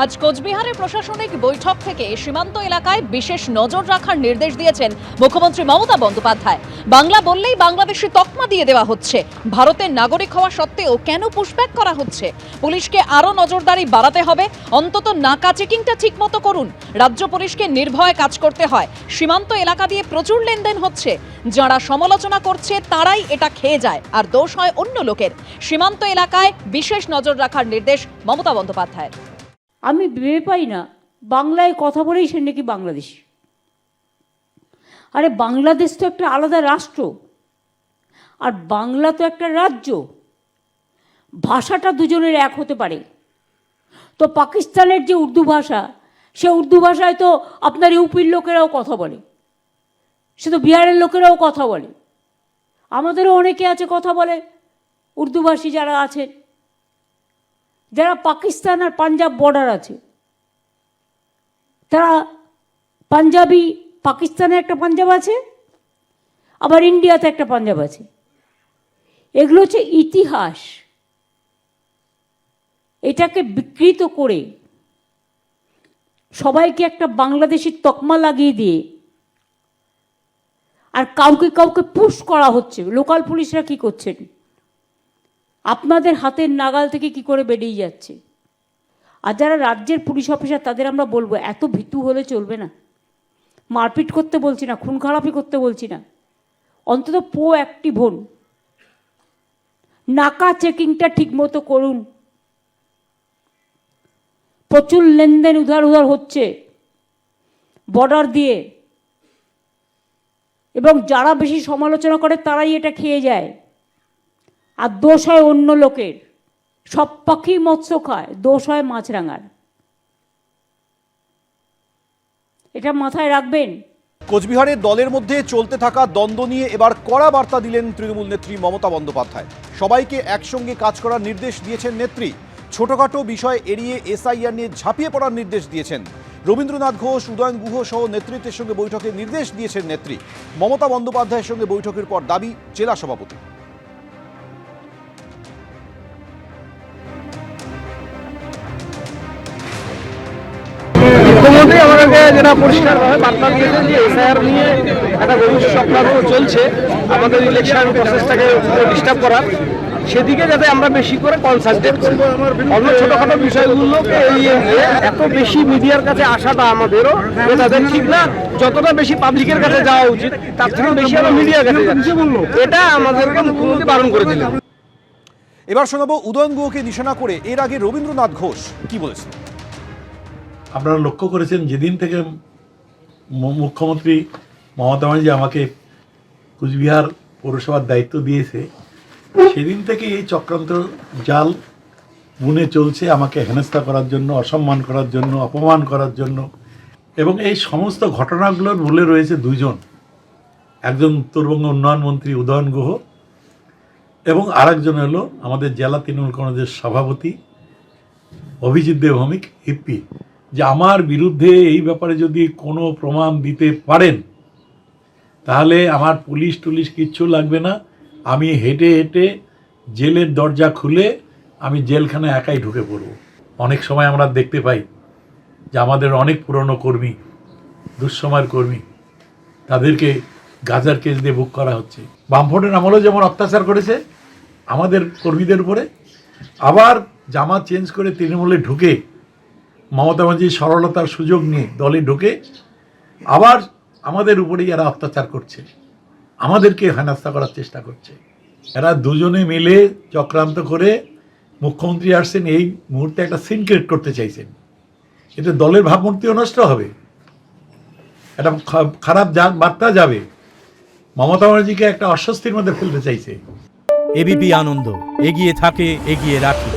আজ কোচবিহারের প্রশাসনিক বৈঠক থেকে সীমান্ত এলাকায় বিশেষ নজর রাখার নির্দেশ দিয়েছেন মুখ্যমন্ত্রী মমতা বন্দ্যোপাধ্যায়। বাংলা বললেই বাংলাদেশি তকমা দিয়ে দেওয়া হচ্ছে। ভারতের নাগরিক হওয়া সত্ত্বেও কেন পুশব্যাক করা হচ্ছে? পুলিশকে আরও নজরদারি বাড়াতে হবে। অন্তত নাকা চেকিংটা ঠিকমতো করুন। রাজ্য পুলিশকে নির্ভয়ে কাজ করতে হয়। সীমান্ত এলাকা দিয়ে প্রচুর লেনদেন হচ্ছে। যারা সমালোচনা করছে তারাই এটা খেয়ে যায়, আর দোষ হয় অন্য লোকের। সীমান্ত এলাকায় বিশেষ নজর রাখার নির্দেশ মমতা বন্দ্যোপাধ্যায়ের। আমি ভেবে পাই না বাংলায় কথা বলেই সে নাকি বাংলাদেশি। আরে বাংলাদেশ তো একটা আলাদা রাষ্ট্র, আর বাংলা তো একটা রাজ্য। ভাষাটা দুজনের এক হতে পারে। তো পাকিস্তানের যে উর্দু ভাষা, সে উর্দু ভাষায় তো আপনার ইউপির লোকেরাও কথা বলে, সে তো বিহারের লোকেরাও কথা বলে। আমাদেরও অনেকে আছে কথা বলে, উর্দুভাষী যারা আছে, যারা পাকিস্তান আর পাঞ্জাব বর্ডার আছে, তারা পাঞ্জাবি। পাকিস্তানে একটা পাঞ্জাব আছে, আবার ইন্ডিয়াতে একটা পাঞ্জাব আছে। এগুলো হচ্ছে ইতিহাস। এটাকে বিকৃত করে সবাইকে একটা বাংলাদেশি তকমা লাগিয়ে দিয়ে আর কাউকে কাউকে পুশ করা হচ্ছে। লোকাল পুলিশরা কি করছেন? আপনাদের হাতের নাগাল থেকে কি করে বেরিয়ে যাচ্ছে। আর যারা রাজ্যের পুলিশ অফিসার, তাদের আমরা বলবো, এত ভীতু হলে চলবে না। মারপিট করতে বলছি না, খুন খারাপি করতে বলছি না, অন্তত প্রোঅ্যাক্টিভ হন। নাকা চেকিংটা ঠিক মতো করুন। প্রচুর লেনদেন উধার উধার হচ্ছে বর্ডার দিয়ে, এবং যারা বেশি সমালোচনা করে তারাই এটা খেয়ে যায়, আর দোষ হয় অন্য লোকের। সব পাখি মৎস্য খায়, দোষ হয় মাছরাঙার। এটা মাথায় রাখবেন। কোচবিহারের দলের মধ্যে চলতে থাকা দ্বন্দ্ব নিয়ে এবার কড়া বার্তা দিলেন তৃণমূল নেত্রী মমতা বন্দ্যোপাধ্যায়। সবাইকে একসঙ্গে কাজ করার নির্দেশ দিয়েছেন নেত্রী। ছোটখাটো বিষয় এড়িয়ে এসআইআর নিয়ে ঝাঁপিয়ে পড়ার নির্দেশ দিয়েছেন। রবীন্দ্রনাথ ঘোষ, উদয়ন গুহ সহ নেতৃত্বের সঙ্গে বৈঠকে নির্দেশ দিয়েছেন নেত্রী। মমতা বন্দ্যোপাধ্যায়ের সঙ্গে বৈঠকের পর দাবি জেলা সভাপতি। মুখ্যমন্ত্রী আমাদেরকে যেটা পরিষ্কারভাবে বার্তা দিয়েছেন যে এসআইআর নিয়ে একটা গভীর চক্রান্ত চলছে, আমাদের ইলেকশন প্রসেসটাকে ডিস্টার্ব করার, সেদিকে যাতে আমরা বেশি করে কনসেন্ট্রেট করি। অন্য ছোটখাটো বিষয়গুলোকে এড়িয়ে গিয়ে এত বেশি মিডিয়ার কাছে আসাটা আমাদেরও তাদের ঠিক না। যতটা বেশি পাবলিকের কাছে যাওয়া উচিত, তার থেকে বেশি আমরা মিডিয়ার কাছে যাচ্ছি, এটা আমাদেরকে মুখ্যমন্ত্রী বারণ করে দিলেন। এবার শোনাবো উদয়ন গুহকে নিশানা করে এর আগে রবীন্দ্রনাথ ঘোষ কি বলেছেন। আপনারা লক্ষ্য করেছেন, যেদিন থেকে মুখ্যমন্ত্রী মমতা ব্যানার্জি আমাকে কুচবিহার পৌরসভার দায়িত্ব দিয়েছে, সেদিন থেকে এই চক্রান্ত জাল বুনে চলছে আমাকে হেনস্থা করার জন্য, অসম্মান করার জন্য, অপমান করার জন্য। এবং এই সমস্ত ঘটনাগুলোর মূলে রয়েছে দুজন, একজন উত্তরবঙ্গ উন্নয়ন মন্ত্রী উদয়ন গুহ, এবং আরেকজন হলো আমাদের জেলা তৃণমূল কংগ্রেসের সভাপতি অভিজিৎ দেব ভৌমিক হিপ্পি। যে আমার বিরুদ্ধে এই ব্যাপারে যদি কোনো প্রমাণ দিতে পারেন, তাহলে আমার পুলিশ টুলিশ কিচ্ছু লাগবে না, আমি হেঁটে হেঁটে জেলের দরজা খুলে আমি জেলখানে একাই ঢুকে পড়ব। অনেক সময় আমরা দেখতে পাই যে আমাদের অনেক পুরনো কর্মী, দুঃসময়ের কর্মী, তাদেরকে গাজার কেস দিয়ে বুক করা হচ্ছে। বামফ্রন্টের আমলেও যেমন অত্যাচার করেছে আমাদের কর্মীদের উপরে, আবার জামা চেঞ্জ করে তৃণমূলে ঢুকে মমতা ব্যানার্জির সরলতার সুযোগ নিয়ে দলে ঢুকে আবার আমাদের উপরেই এরা অত্যাচার করছে, আমাদেরকে হেনস্থা করার চেষ্টা করছে। এরা দুজনে মিলে চক্রান্ত করে মুখ্যমন্ত্রী আসছেন এই মুহূর্তে একটা সিন ক্রিয়েট করতে চাইছেন। এতে দলের ভাবমূর্তিও নষ্ট হবে, একটা খারাপ বার্তা যাবে, মমতা ব্যানার্জিকে একটা অস্বস্তির মধ্যে ফেলতে চাইছে। এবিপি আনন্দ, এগিয়ে থাকে, এগিয়ে রাখে।